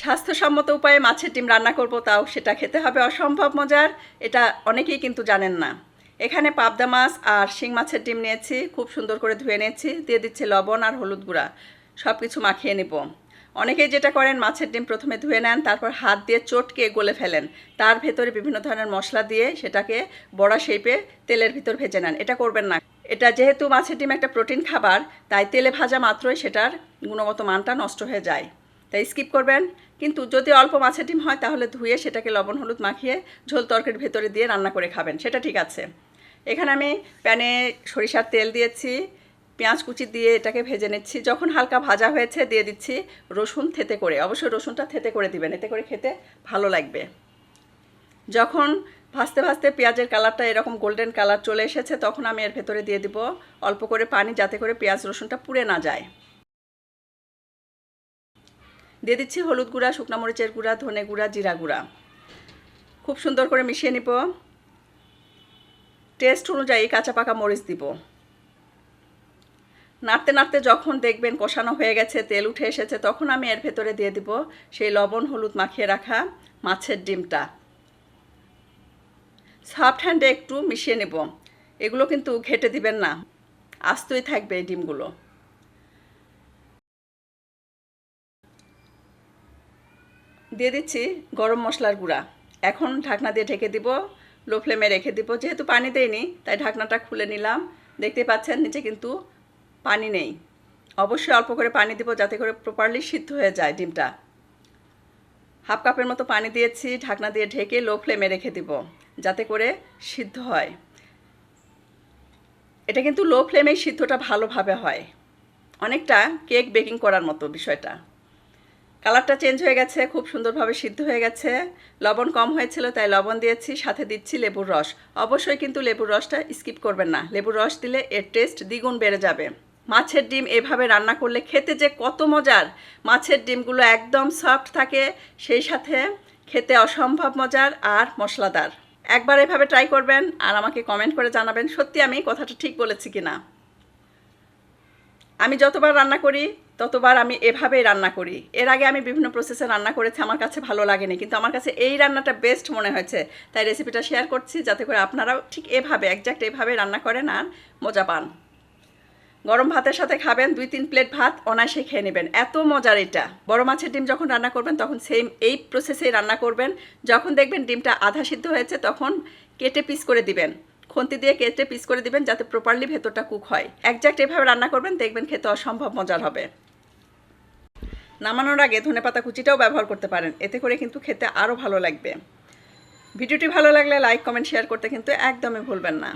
স্বাস্থ্যসম্মত উপায়ে মাছের ডিম রান্না করব, তাও সেটা খেতে হবে অসম্ভব মজার। এটা অনেকেই কিন্তু জানেন না। এখানে পাবদা মাছ আর শিং মাছের ডিম নিয়েছি, খুব সুন্দর করে ধুয়ে নিয়েছি। দিয়ে দিচ্ছি লবণ আর হলুদ গুঁড়া, সব কিছু মাখিয়ে নেব। অনেকেই যেটা করেন, মাছের ডিম প্রথমে ধুয়ে নেন, তারপর হাত দিয়ে চটকে গলে ফেলেন, তার ভেতরে বিভিন্ন ধরনের মশলা দিয়ে সেটাকে বড়া শেপে তেলের ভিতর ভেজে নেন। এটা করবেন না। এটা যেহেতু মাছের ডিম একটা প্রোটিন খাবার, তাই তেলে ভাজা মাত্রই সেটার গুণগত মানটা নষ্ট হয়ে যায়, তাই স্কিপ করবেন। কিন্তু যদি অল্প মাছের ডিম হয় তাহলে ধুয়ে সেটাকে লবণ হলুদ মাখিয়ে ঝোল তরকারির ভেতরে দিয়ে রান্না করে খাবেন, সেটা ঠিক আছে। এখানে আমি প্যানে সরিষার তেল দিয়েছি, পেঁয়াজ কুচি দিয়ে এটাকে ভেজে নিচ্ছি। যখন হালকা ভাজা হয়েছে দিয়ে দিচ্ছি রসুন থেতে করে। অবশ্যই রসুনটা থেতে করে দিবেন, এতে করে খেতে ভালো লাগবে। যখন ভাজতে ভাজতে পেঁয়াজের কালারটা এরকম গোল্ডেন কালার চলে এসেছে, তখন আমি এর ভেতরে দিয়ে দিব অল্প করে পানি, যাতে করে পেঁয়াজ রসুনটা পুড়ে না যায়। দিয়ে দিচ্ছি হলুদ গুঁড়া, শুকনো মরিচের গুঁড়া, ধনে গুঁড়া, জিরা গুঁড়া। খুব সুন্দর করে মিশিয়ে নিব। টেস্ট অনুযায়ী কাঁচা পাকা মরিচ দিব। নাড়তে নাড়তে যখন দেখবেন কষানো হয়ে গেছে, তেল উঠে এসেছে, তখন আমি এর ভেতরে দিয়ে দিব সেই লবণ হলুদ মাখিয়ে রাখা মাছের ডিমটা। সফট হ্যান্ডে একটু মিশিয়ে নেব। এগুলো কিন্তু ঘেটে দিবেন না, আস্তই থাকবে এই ডিমগুলো। দিয়ে দিচ্ছি গরম মশলার গুঁড়া। এখন ঢাকনা দিয়ে ঢেকে দিব, লো ফ্লেমে রেখে দিব। যেহেতু পানি দেয়নি তাই ঢাকনাটা খুলে নিলাম। দেখতে পাচ্ছেন নিচে কিন্তু পানি নেই। অবশ্যই অল্প করে পানি দিব, যাতে করে প্রপারলি সিদ্ধ হয়ে যায় ডিমটা। হাফ কাপের মতো পানি দিয়েছি, ঢাকনা দিয়ে ঢেকে লো ফ্লেমে রেখে দিব, যাতে করে সিদ্ধ হয়। এটা কিন্তু লো ফ্লেমেই সিদ্ধটা ভালোভাবে হয়, অনেকটা কেক বেকিং করার মতো বিষয়টা। কালারটা চেঞ্জ হয়ে গেছে, খুব সুন্দরভাবে সিদ্ধ হয়ে গেছে। লবণ কম হয়েছিল তাই লবণ দিয়েছি, সাথে দিচ্ছি লেবুর রস। অবশ্যই কিন্তু লেবুর রসটা স্কিপ করবেন না, লেবুর রস দিলে এর টেস্ট দ্বিগুণ বেড়ে যাবে। মাছের ডিম এভাবে রান্না করলে খেতে যে কত মজার। মাছের ডিমগুলো একদম সফট থাকে, সেই সাথে খেতে অসম্ভব মজার আর মশলাদার। একবার এভাবে ট্রাই করবেন আর আমাকে কমেন্ট করে জানাবেন সত্যি আমি কথাটা ঠিক বলেছি কিনা। আমি যতবার রান্না করি ততবার আমি এভাবেই রান্না করি। এর আগে আমি বিভিন্ন প্রসেসে রান্না করেছি, আমার কাছে ভালো লাগেনি, কিন্তু আমার কাছে এই রান্নাটা বেস্ট মনে হয়েছে, তাই রেসিপিটা শেয়ার করছি, যাতে করে আপনারাও ঠিক এভাবে একজ্যাক্ট এভাবে রান্না করেন আর মজা পান। গরম ভাতের সাথে খাবেন, 2-3 প্লেট ভাত অনায়াসে খেয়ে নেবেন, এত মজার এটা। বড় মাছের ডিম যখন রান্না করবেন তখন সেম এই প্রসেসেই রান্না করবেন। যখন দেখবেন ডিমটা আধা সিদ্ধ হয়েছে তখন কেটে পিস করে দিবেন, খুন্তি দিয়ে কেটে পিস করে দিবেন, যাতে প্রপারলি ভেতরটা কুক হয়। একজ্যাক্ট এভাবে রান্না করবেন, দেখবেন খেতে অসম্ভব মজার হবে। নামানোর আগে ধনেপাতা কুচিটাও ব্যবহার করতে পারেন, এতে করে কিন্তু খেতে আরও ভালো লাগবে। ভিডিওটি ভালো লাগলে লাইক কমেন্ট শেয়ার করতে কিন্তু একদমই ভুলবেন না।